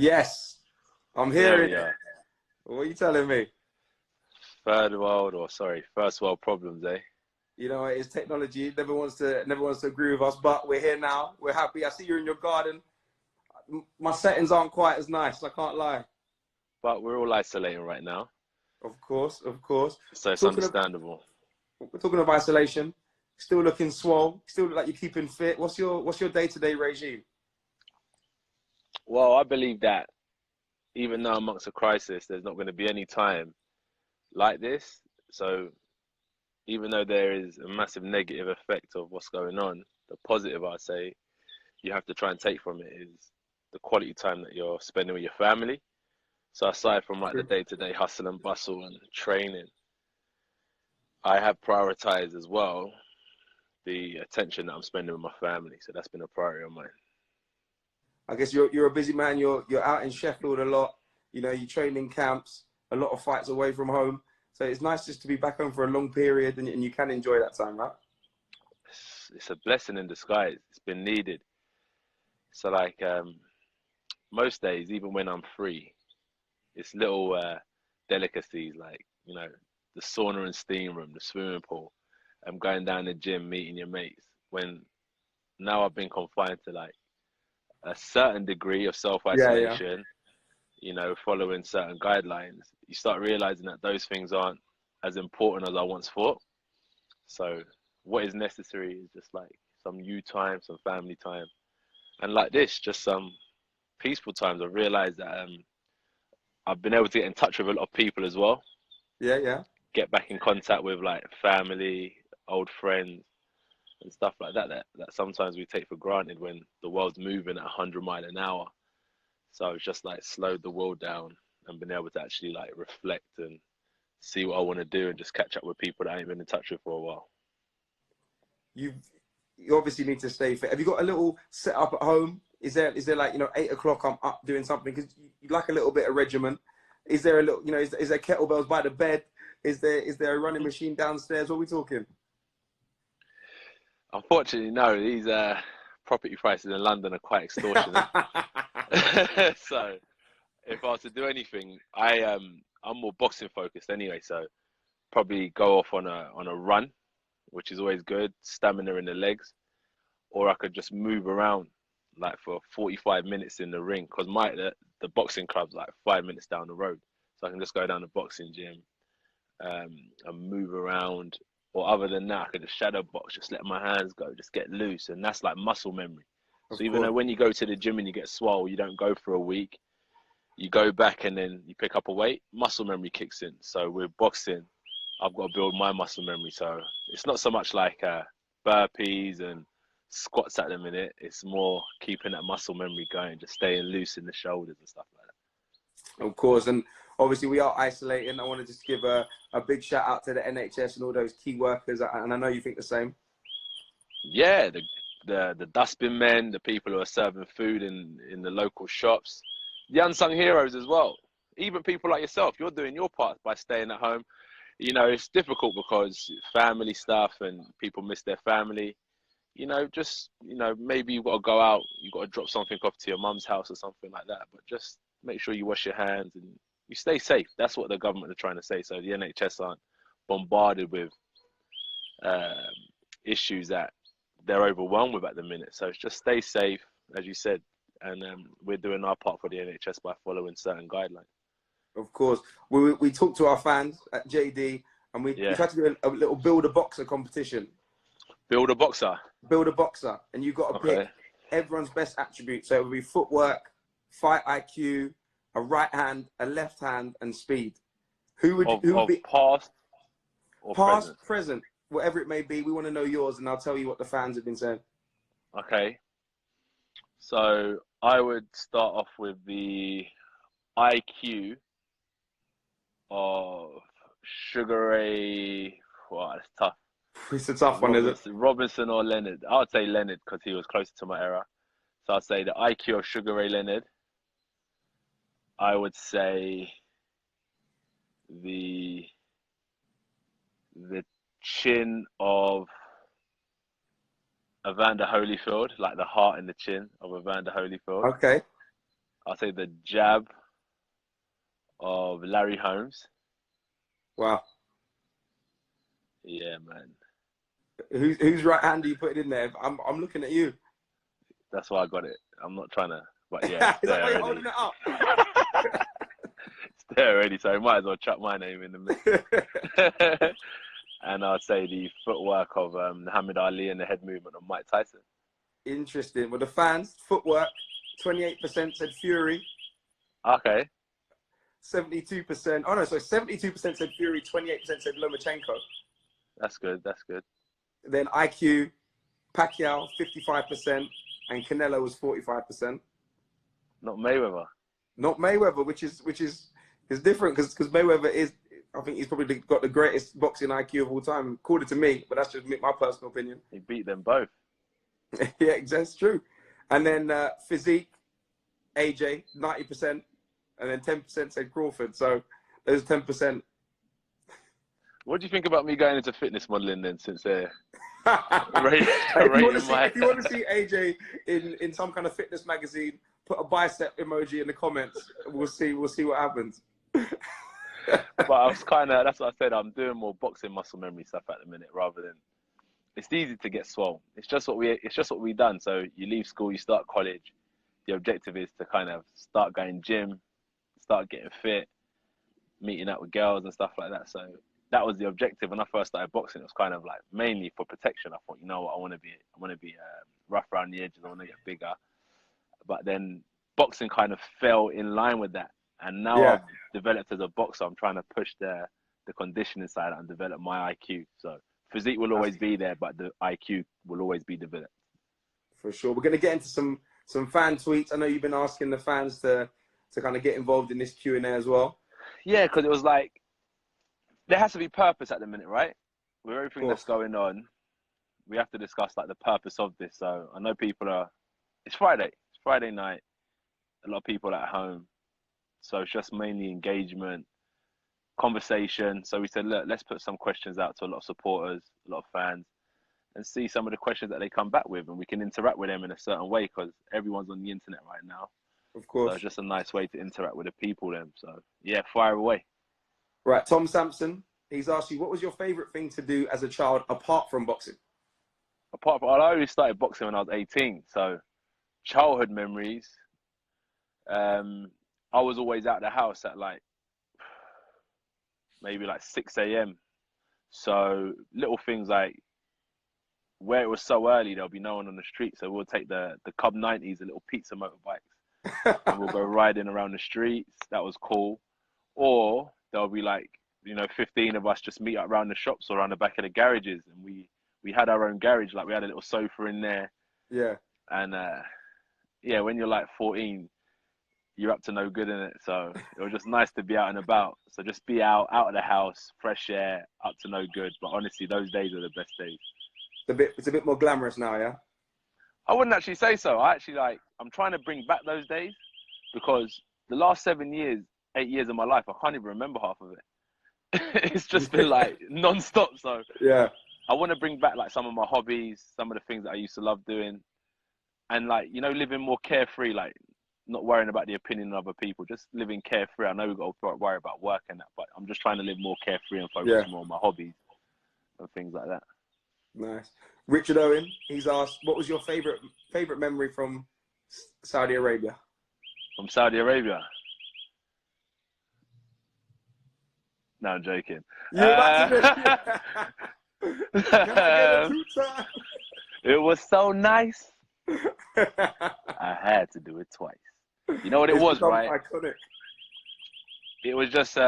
Yes, I'm There hearing we it. are. What are you telling me? First world problems, eh? You know, it's technology. Never wants to agree with us, but we're here now. We're happy. I see you in your garden. My settings aren't quite as nice. I can't lie. But we're all isolating right now, Of course, of course. so it's Talking of, understandable. we're talking of isolation. Still looking swole. Still look like you're keeping fit. What's your day-to-day regime? Well, I believe that even now amongst a crisis, there's not going to be any time like this. So even though there is a massive negative effect of what's going on, the positive I'd say you have to try and take from it is the quality time that you're spending with your family. So aside from like the day-to-day hustle and bustle and training, I have prioritized as well the attention that I'm spending with my family. So that's been a priority of mine. I guess you're a busy man. You're out in Sheffield a lot. You know, you train in camps, a lot of fights away from home. So it's nice just to be back home for a long period, and you can enjoy that time, right? It's a blessing in disguise. It's been needed. So like most days, even when I'm free, it's little delicacies like, you know, the sauna and steam room, the swimming pool. I'm going down the gym, meeting your mates. When now I've been confined to like a certain degree of Yeah, yeah. self-isolation, you know, following certain guidelines, you start realizing that those things aren't as important as I once thought. So what is necessary is just like some you time, some family time, and like this, just some peaceful times. I've realized that I've been able to get in touch with a lot of people as well, Yeah, yeah. get back in contact with like family, old friends, and stuff like that, that sometimes we take for granted when the world's moving at 100 miles an hour. So it's just like slowed the world down and been able to actually like reflect and see what I want to do and just catch up with people that I ain't been in touch with for a while. You you obviously need to stay fit. Have you got a little setup at home? Is there like, 8 o'clock I'm up doing something because you like a little bit of regimen? Is there a little, is there kettlebells by the bed? Is there a running machine downstairs? What are we talking? Unfortunately, no, these property prices in London are quite extortionate. So if I was to do anything, I'm more boxing focused anyway, so probably go off on a run, which is always good, stamina in the legs, or I could just move around like for 45 minutes in the ring because the boxing club's like 5 minutes down the road, so I can just go down the boxing gym and move around. Or other than that, I could just shadow box, just let my hands go, just get loose, and that's like muscle memory. So Of even though course. when you go to the gym and you get swole, you don't go for a week, you go back and then you pick up a weight, muscle memory kicks in. So with boxing, I've got to build my muscle memory. So it's not so much like burpees and squats at the minute. It's more keeping that muscle memory going, just staying loose in the shoulders and stuff like Of course. And obviously we are isolating. I want to just give a big shout out to the NHS and all those key workers. And I know you think the same. that. Yeah, the dustbin men, the people who are serving food in the local shops, the unsung heroes as well. Even people like yourself, you're doing your part by staying at home. You know, it's difficult because family stuff and people miss their family. You know, just, you know, maybe you've got to go out, you've got to drop something off to your mum's house or something like that. But just make sure you wash your hands and you stay safe. That's what the government are trying to say. So the NHS aren't bombarded with um, issues that they're overwhelmed with at the minute. So it's just stay safe, as you said. And we're doing our part for the NHS by following certain guidelines. Of course. We talked to our fans at JD and we Yeah. tried to do a little build a boxer competition. Build a boxer. Build a boxer. And you've got to pick Okay. everyone's best attribute. So it would be footwork, fight IQ, a right hand, a left hand, and speed. Who would Of be past or past, present? present, whatever it may be? We want to know yours, and I'll tell you what the fans have been saying. Okay. So I would start off with the IQ of Sugar Ray. Wow, it's tough. It's a tough one, is it? Robinson or Leonard. I would say Leonard because he was closer to my era. So I'd say the IQ of Sugar Ray Leonard. I would say the the chin of Evander Holyfield, like the heart in the chin of Evander Holyfield. Okay. I'll say the jab of Larry Holmes. Wow. Yeah, man. Whose right hand do you put it in there? I'm looking at you. That's why I got it. I'm not trying to, but yeah, it's Is that there why you're already. holding it up? It's there already, so I might as well chuck my name in the mix. And I'd say the footwork of Muhammad Ali and the head movement of Mike Tyson. Interesting. Well, the fans, footwork, 28% said Fury. Okay. 72%. Oh no, sorry, 72% said Fury, 28% said Lomachenko. That's good. That's good. Then IQ, Pacquiao, 55%, and Canelo was 45%. Not Mayweather. Not Mayweather, which is different because Mayweather is, I think he's probably got the greatest boxing IQ of all time, according to me. But that's just my personal opinion. He beat them both. Yeah, that's true. And then physique, AJ, 90%, and then 10% said Crawford. So those 10%. What do you think about me going into fitness modeling then, since they're If you want to see AJ in some kind of fitness magazine, put a bicep emoji in the comments. We'll see what happens. But I was that's what I said. I'm doing more boxing muscle memory stuff at the minute, rather than, it's easy to get swole. It's just what we done. So you leave school, you start college. The objective is to kind of start going gym, start getting fit, meeting up with girls and stuff like that. So that was the objective when I first started boxing. It was kind of like mainly for protection. I thought, you know what, I want to be rough around the edges. I want to get bigger. But then boxing kind of fell in line with that. And now I've developed as a boxer. I'm trying to push the conditioning side and develop my IQ. So physique will always be there, but the IQ will always be developed. For sure. We're going to get into some fan tweets. I know you've been asking the fans to kind of get involved in this Q&A as well. Yeah, because it was like, there has to be purpose at the minute, right? With everything that's going on, we have to discuss like the purpose of this. So I know it's Friday night. A lot of people at home. So it's just mainly engagement, conversation. So we said, look, let's put some questions out to a lot of supporters, a lot of fans, and see some of the questions that they come back with, and we can interact with them in a certain way, because everyone's on the internet right now. Of course. So it's just a nice way to interact with the people then. So yeah, fire away. Right, Tom Sampson, he's asked you, what was your favorite thing to do as a child apart from boxing? I only started boxing when I was 18. So childhood memories, I was always out the house at like maybe like 6 a.m. So little things like, where it was so early, there'll be no one on the street. So we'll take the Cub 90s, the little pizza motorbikes, and we'll go riding around the streets. That was cool. Or there'll be like, 15 of us just meet up around the shops or around the back of the garages. And we had our own garage. Like we had a little sofa in there. Yeah. And yeah, when you're like 14, you're up to no good in it. So it was just nice to be out and about. So just be out of the house, fresh air, up to no good. But honestly, those days are the best days. It's a bit more glamorous now, yeah? I wouldn't actually say so. I'm trying to bring back those days, because the last 8 years of my life, I can't even remember half of it. It's just been like non-stop. So yeah, I want to bring back like some of my hobbies, some of the things that I used to love doing, and like, living more carefree, like not worrying about the opinion of other people, just living carefree. I know we've got to worry about work and that, but I'm just trying to live more carefree and focus more on my hobbies and things like that. Nice. Richard Owen, he's asked, what was your favorite memory from Saudi Arabia? From Saudi Arabia? No, I'm joking. It was so nice. I had to do it twice. You know what it was, right? Iconic. It was just it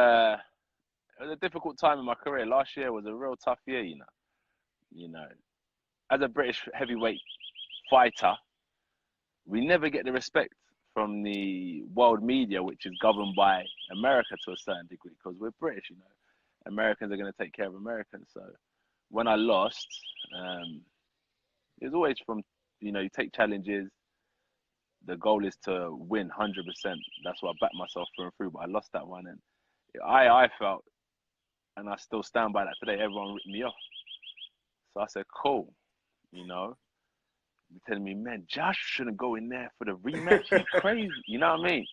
was a difficult time in my career. Last year was a real tough year, as a British heavyweight fighter, we never get the respect from the world media, which is governed by America to a certain degree, because we're British, Americans are going to take care of Americans. So when I lost, it was always from, you take challenges. The goal is to win 100%. That's why I backed myself through and through, but I lost that one. And I felt, and I still stand by that today, everyone ripped me off. So I said, cool, telling me, man, Josh shouldn't go in there for the rematch. You crazy? You know what I mean?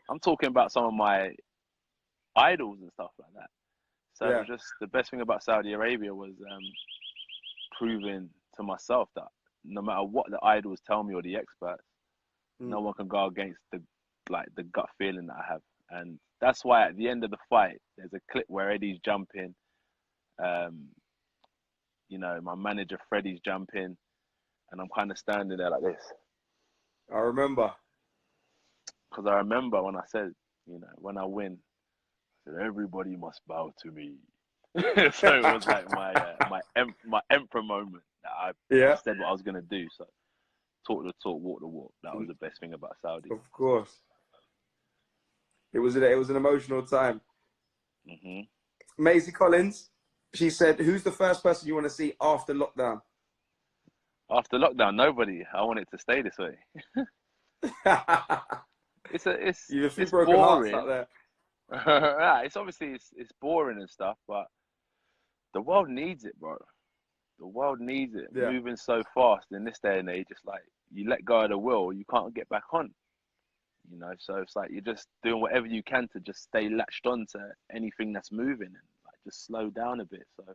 I'm talking about some of my idols and stuff like that. So it was just the best thing about Saudi Arabia was proving to myself that no matter what the idols tell me or the experts, no one can go against the gut feeling that I have. And that's why at the end of the fight, there's a clip where Eddie's jumping. You know, my manager Freddie's jumping, and I'm kind of standing there like this. I remember. Because I remember when I said, you know, when I win, I said, everybody must bow to me. So it was like my emperor moment that I said what I was going to do. So talk the talk, walk the walk. That was the best thing about Saudi. Of course. It was an emotional time. Maisie Collins, she said, who's the first person you want to see after lockdown? After lockdown, nobody. I want it to stay this way. It's boring. Out there. It's obviously it's boring and stuff, but the world needs it, bro. The world needs it. Yeah. Moving so fast in this day and age, it's like you let go of the wheel, you can't get back on. You know, so it's like you're just doing whatever you can to just stay latched on to anything that's moving and like just slow down a bit. So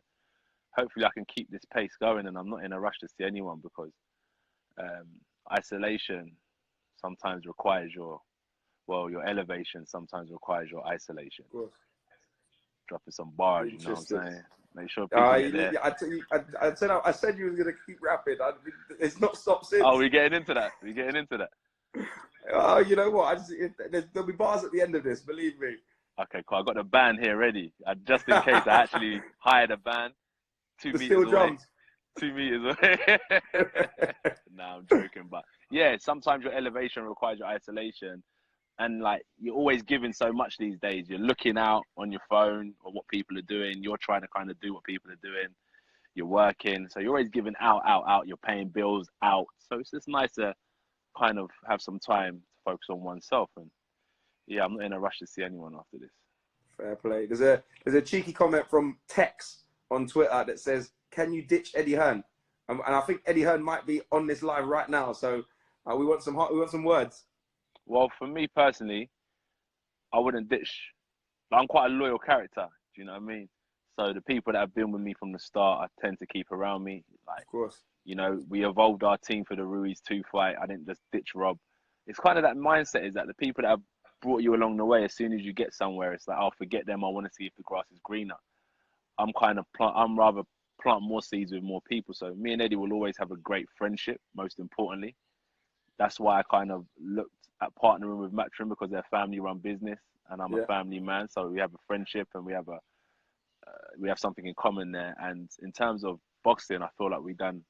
hopefully I can keep this pace going, and I'm not in a rush to see anyone, because isolation sometimes requires your elevation sometimes requires your isolation. Of course. Dropping some bars, you know what I'm saying? Make sure people get there. I said you were going to keep rapping. It's not stopped since. Oh, we're getting into that. Oh, you know what? There'll be bars at the end of this, believe me. Okay, cool. I got the band here ready. Just in case I actually hired a band 2 meters away. Drums. 2 meters away. Nah, I'm joking. But yeah, sometimes your elevation requires your isolation. And like, you're always giving so much these days. You're looking out on your phone or what people are doing. You're trying to kind of do what people are doing. You're working. So you're always giving out. You're paying bills out. So it's just nice to kind of have some time to focus on oneself. And yeah, I'm not in a rush to see anyone after this. Fair play. There's a cheeky comment from Tex on Twitter that says, can you ditch Eddie Hearn? And I think Eddie Hearn might be on this live right now. So we want some words. Well, for me personally, I wouldn't ditch. I'm quite a loyal character. Do you know what I mean? So the people that have been with me from the start, I tend to keep around me. Like, of course. You know, we evolved our team for the RUIZ 2 fight. I didn't just ditch Rob. It's kind of that mindset, is that the people that have brought you along the way, as soon as you get somewhere, it's like, oh, forget them. I want to see if the grass is greener. I'm rather plant more seeds with more people. So me and Eddie will always have a great friendship, most importantly. That's why I kind of looked at partnering with Matchroom, because they're a family-run business and I'm a family man. So we have a friendship and we have something in common there. And in terms of boxing, I feel like we've done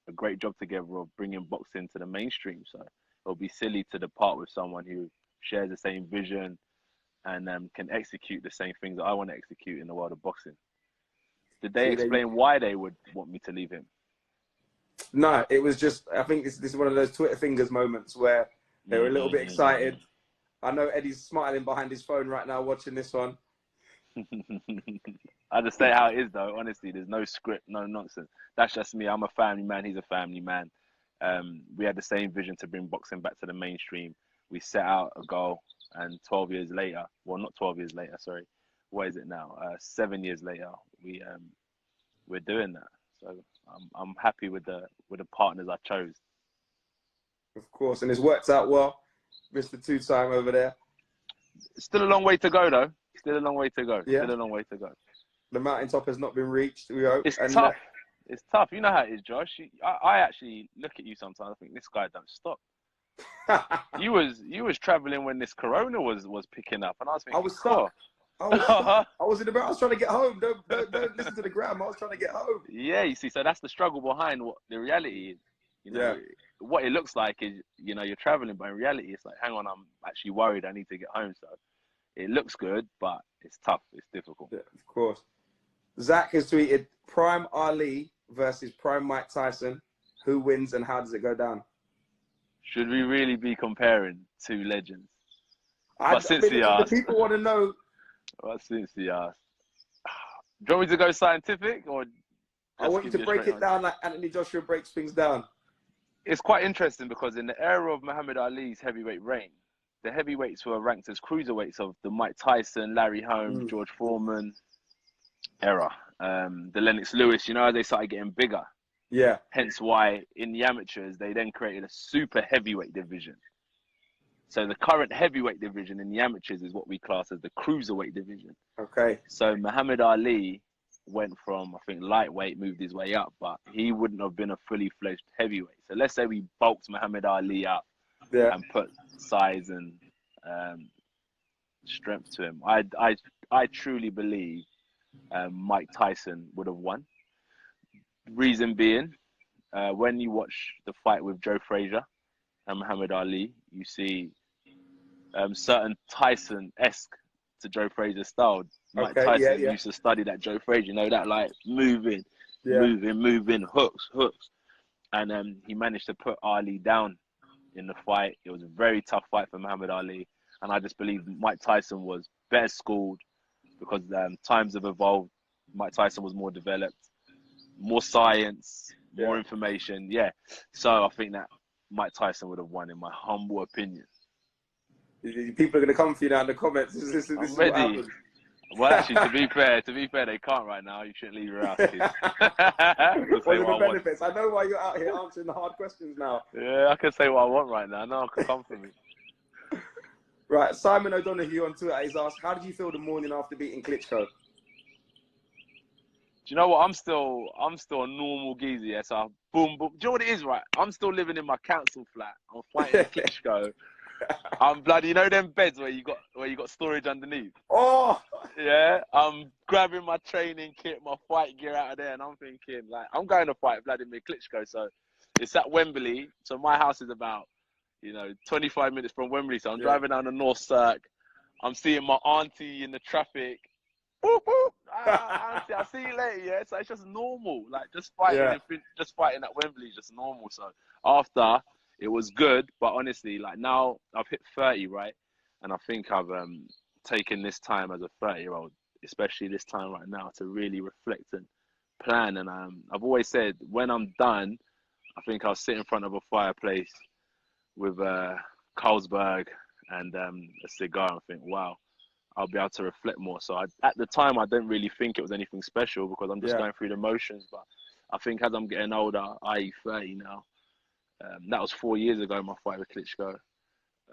a great job together of bringing boxing to the mainstream. So it'll be silly to depart with someone who shares the same vision and can execute the same things that I want to execute in the world of boxing. Did they explain why they would want me to leave him? No, it was just, I think this is one of those Twitter fingers moments where they were a little bit excited. I know Eddie's smiling behind his phone right now watching this one. I just say how it is, though. Honestly, there's no script, no nonsense. That's just me. I'm a family man. He's a family man. We had the same vision to bring boxing back to the mainstream. We set out a goal, and 12 years later, well, not 12 years later, sorry. What is it now? 7 years later, we're doing that. So I'm happy with the partners I chose. Of course, and it's worked out well, Mr. Two-Time over there. Still a long way to go, though. Still a long way to go. Yeah. Still a long way to go. The mountaintop has not been reached, we hope. It's tough. It's tough. You know how it is, Josh. I actually look at you sometimes. I think this guy don't stop. You was traveling when this corona was picking up, and I was thinking, I was stuck. I was trying to get home. Don't listen to the gram. I was trying to get home. Yeah, you see, so that's the struggle behind what the reality is. You know, what it looks like is, you know, you're traveling, but in reality, it's like, hang on, I'm actually worried. I need to get home. So it looks good, but it's tough. It's difficult. Yeah, of course. Zach has tweeted, Prime Ali versus Prime Mike Tyson. Who wins and how does it go down? Should we really be comparing two legends? The people want to know. Well, since he asked. Do you want me to go scientific, or I want you to break it down like Anthony Joshua breaks things down. it's quite interesting because in the era of Muhammad Ali's heavyweight reign, the heavyweights were ranked as cruiserweights of the Mike Tyson, Larry Holmes, Mm. George Foreman era. The Lennox Lewis, you know, they started getting bigger. Yeah. Hence why in the amateurs, they then created a super heavyweight division. So the current heavyweight division in the amateurs is what we class as the cruiserweight division. Okay. So Muhammad Ali went from, I think, lightweight, moved his way up, but he wouldn't have been a fully fledged heavyweight. So let's say we bulked Muhammad Ali up Yeah. and put size and strength to him. I truly believe Mike Tyson would have won. Reason being, when you watch the fight with Joe Frazier and Muhammad Ali, you see certain Tyson-esque to Joe Frazier style. Mike Okay. Yeah. Tyson Yeah. used to study that Joe Frazier, you know, that like moving, Yeah. moving, hooks. And he managed to put Ali down in the fight. It was a very tough fight for Muhammad Ali. And I just believe Mike Tyson was better schooled because times have evolved. Mike Tyson was more developed, more science, more information. Yeah. So I think that Mike Tyson would have won, in my humble opinion. People are going to come for you now in the comments. This is what ready. happened. Well, actually, to be fair, they can't right now. You shouldn't leave your house, kids. What are the benefits? I know why you're out here answering the hard questions now. Yeah, I can say what I want right now. No one can come for me. Right, Simon O'Donoghue on Twitter, he's asked, how did you feel the morning after beating Klitschko? Do you know what? I'm still a normal geezer. Yeah, so boom, boom. Do you know what it is, right? I'm still living in my council flat. I'm fighting Klitschko. I'm bloody, you know them beds where you got storage underneath. Oh, yeah. I'm grabbing my training kit, my fight gear out of there, and I'm thinking like I'm going to fight Vladimir Klitschko. So it's at Wembley. So my house is about 25 minutes from Wembley. So I'm driving down the North Cirque. I'm seeing my auntie in the traffic. Whoop, whoop. Auntie, I'll see you later. Yeah. So it's just normal. Like just fighting at Wembley is just normal. So after. It was good, but honestly, like now I've hit 30, right? And I think I've taken this time as a 30-year-old, especially this time right now, to really reflect and plan. And I've always said, when I'm done, I think I'll sit in front of a fireplace with Carlsberg and a cigar and think, wow, I'll be able to reflect more. So at the time, I didn't really think it was anything special because I'm just going through the motions. But I think as I'm getting older, i.e. 30 now, that was 4 years ago, my fight with Klitschko.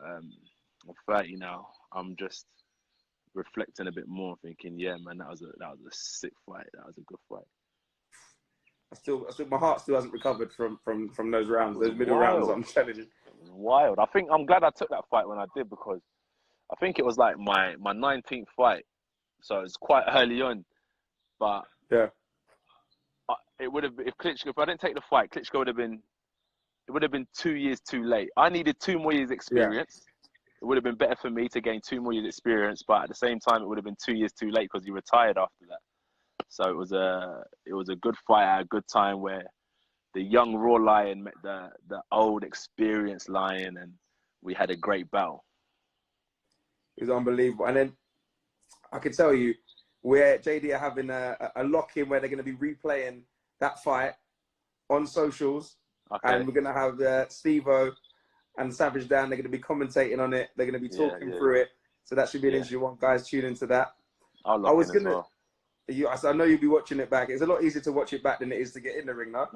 I'm 30 now. I'm just reflecting a bit more, thinking, yeah, man, that was a sick fight. That was a good fight. My heart still hasn't recovered from those rounds, those middle rounds. I'm telling you, it was wild. I think I'm glad I took that fight when I did because I think it was like my 19th fight, so it's quite early on. But it would have if I didn't take the fight, Klitschko would have been. It would have been 2 years too late. I needed 2 more years experience. It would have been better for me to gain 2 more years experience, but at the same time, it would have been 2 years too late because he retired after that. So it was a good fight at a good time where the young raw lion met the old experienced lion, and we had a great battle. It was unbelievable. And then I can tell you, where JD are having a lock-in where they're going to be replaying that fight on socials. Okay. And we're going to have Steve-O and Savage Dan. They're going to be commentating on it. They're going to be talking through it. So that should be an interesting one. Guys, tune into that. I was going to... I know you'll be watching it back. It's a lot easier to watch it back than it is to get in the ring, no?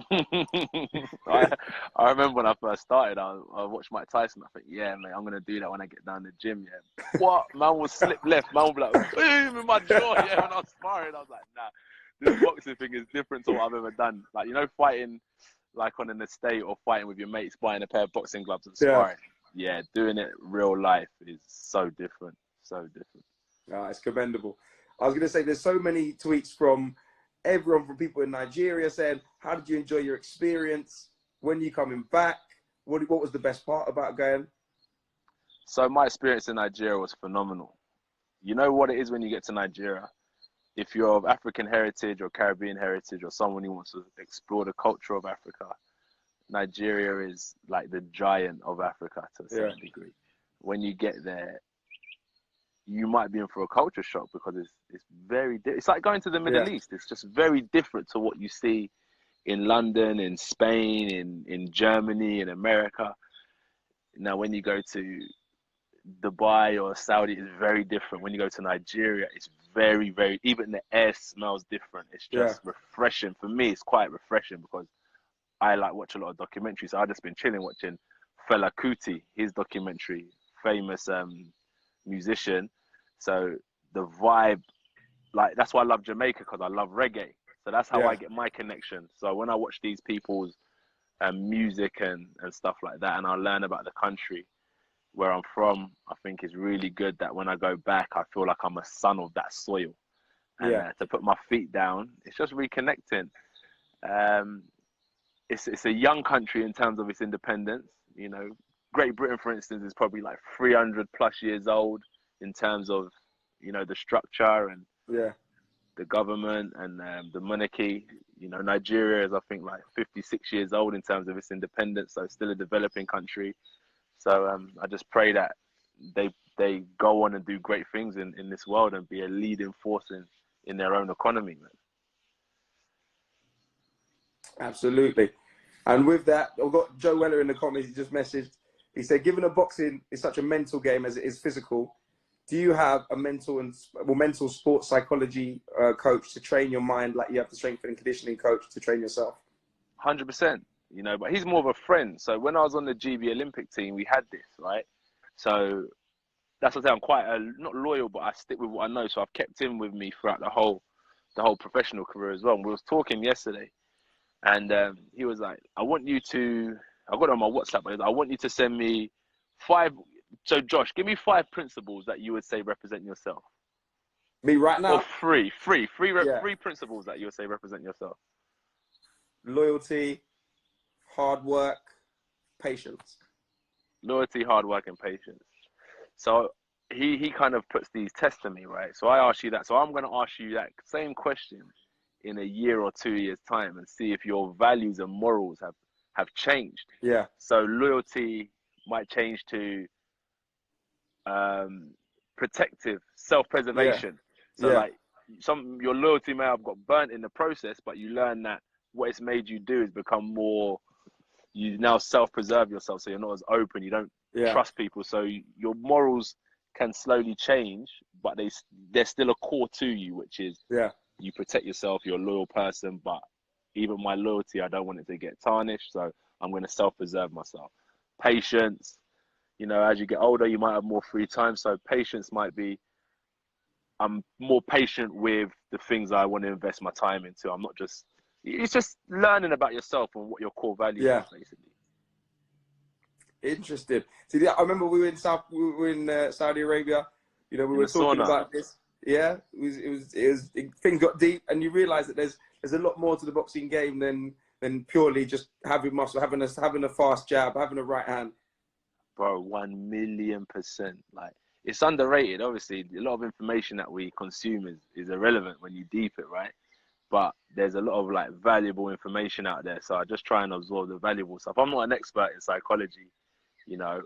I remember when I first started, I watched Mike Tyson. I think, yeah, mate, I'm going to do that when I get down the gym, yeah. What? Man will slip left. Man will be like, boom, in my jaw, yeah, when I was sparring. I was like, nah, this boxing thing is different to what I've ever done. Like, fighting... like on an estate or fighting with your mates, buying a pair of boxing gloves and sparring. Yeah, doing it real life is so different. So different. It's commendable. I was going to say, there's so many tweets from everyone, from people in Nigeria saying, how did you enjoy your experience? When are you coming back? What was the best part about going? So my experience in Nigeria was phenomenal. You know what it is when you get to Nigeria? If you're of African heritage or Caribbean heritage or someone who wants to explore the culture of Africa, Nigeria is like the giant of Africa to a certain degree. When you get there, you might be in for a culture shock because it's very it's like going to the Middle East. It's just very different to what you see in London, in Spain, in Germany, in America. Now, when you go to Dubai or Saudi, it's very different. When you go to Nigeria, it's very, very, even the air smells different. It's just refreshing. For me, it's quite refreshing because I like watch a lot of documentaries. So I've just been chilling watching Fela Kuti, his documentary, famous musician. So the vibe, like, that's why I love Jamaica, because I love reggae. So that's how I get my connection. So when I watch these people's music and stuff like that, and I learn about the country where I'm from, I think it's really good that when I go back, I feel like I'm a son of that soil. And to put my feet down, it's just reconnecting. It's a young country in terms of its independence. You know, Great Britain, for instance, is probably like 300 plus years old in terms of, you know, the structure and the government and the monarchy. You know, Nigeria is, I think, like 56 years old in terms of its independence, so it's still a developing country. So I just pray that they go on and do great things in this world and be a leading force in their own economy, man. Absolutely. And with that, I've got Joe Weller in the comments. He just messaged. He said, given that boxing is such a mental game as it is physical, do you have a mental sports psychology coach to train your mind like you have the strength and conditioning coach to train yourself? 100%. You know, but he's more of a friend. So when I was on the GB Olympic team, we had this, right? So that's what I say. I'm quite not loyal, but I stick with what I know. So I've kept him with me throughout the whole professional career as well. And we was talking yesterday, and he was like, I got it on my WhatsApp, but I want you to send me 5. So Josh, give me 5 principles that you would say represent yourself. Me right now? Or three principles that you would say represent yourself. Loyalty, hard work, patience. Loyalty, hard work, and patience. So he kind of puts these tests to me, right? So I ask you that. So I'm going to ask you that same question in a year or 2 years' time and see if your values and morals have changed. Yeah. So loyalty might change to protective, self-preservation. So like your loyalty may have got burnt in the process, but you learn that what it's made you do is become more, you now self-preserve yourself, so you're not as open, you don't trust people, so your morals can slowly change, but there's still a core to you, which is you protect yourself, you're a loyal person, but even my loyalty, I don't want it to get tarnished, so I'm going to self-preserve myself. Patience, you know, as you get older, you might have more free time, so patience might be, I'm more patient with the things I want to invest my time into. I'm not just, it's just learning about yourself and what your core values are, basically. Interesting. See, I remember we were in Saudi Arabia. You know, we were talking about this. Yeah, things got deep, and you realise that there's a lot more to the boxing game than purely just having muscle, having a fast jab, having a right hand. Bro, 1,000,000%. Like, it's underrated. Obviously, a lot of information that we consume is irrelevant when you deep it, right? But there's a lot of like valuable information out there. So I just try and absorb the valuable stuff. I'm not an expert in psychology, you know,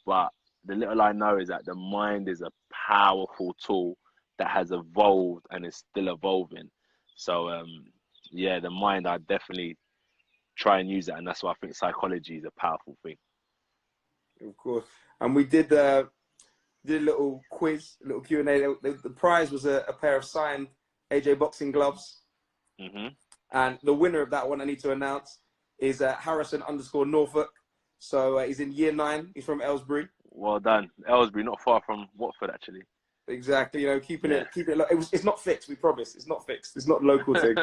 but the little I know is that the mind is a powerful tool that has evolved and is still evolving. So yeah, the mind, I definitely try and use that, and that's why I think psychology is a powerful thing. Of course. And we did a little quiz, a little Q&A. The prize was a pair of signed AJ boxing gloves. And the winner of that one, I need to announce, is Harrison_Norfolk. So he's in year 9. He's from Aylesbury. Well done. Aylesbury, not far from Watford, actually. Exactly. You know, keeping it. It's not fixed. We promise. It's not fixed. It's not local thing.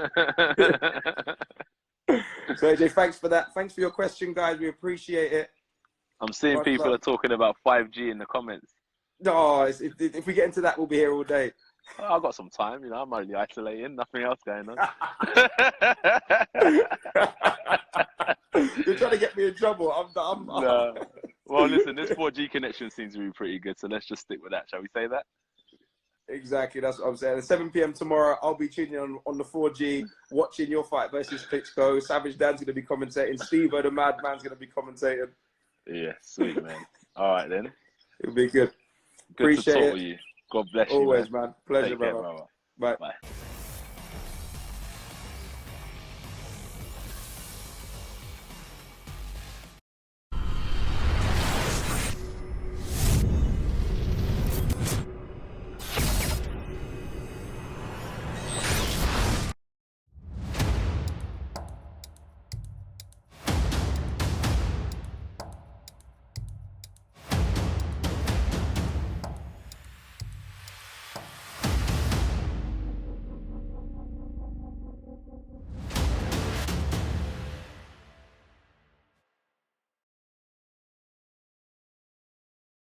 So AJ, thanks for that. Thanks for your question, guys. We appreciate it. I'm seeing people are talking about 5G in the comments. No, if we get into that, we'll be here all day. Oh, I've got some time, you know, I'm only isolating, nothing else going on. You're trying to get me in trouble. No. Well, listen, this 4G connection seems to be pretty good, so let's just stick with that. Shall we say that? Exactly, that's what I'm saying. At 7 p.m. tomorrow, I'll be tuning on the 4G, watching your fight versus KLITSCHKO. Savage Dan's going to be commentating. Steve-O, the Madman's going to be commentating. Yeah, sweet, man. All right, then. It'll be good. Good to talk with you. God bless you, always, man. Pleasure, brother. Care, brother. Bye. Bye.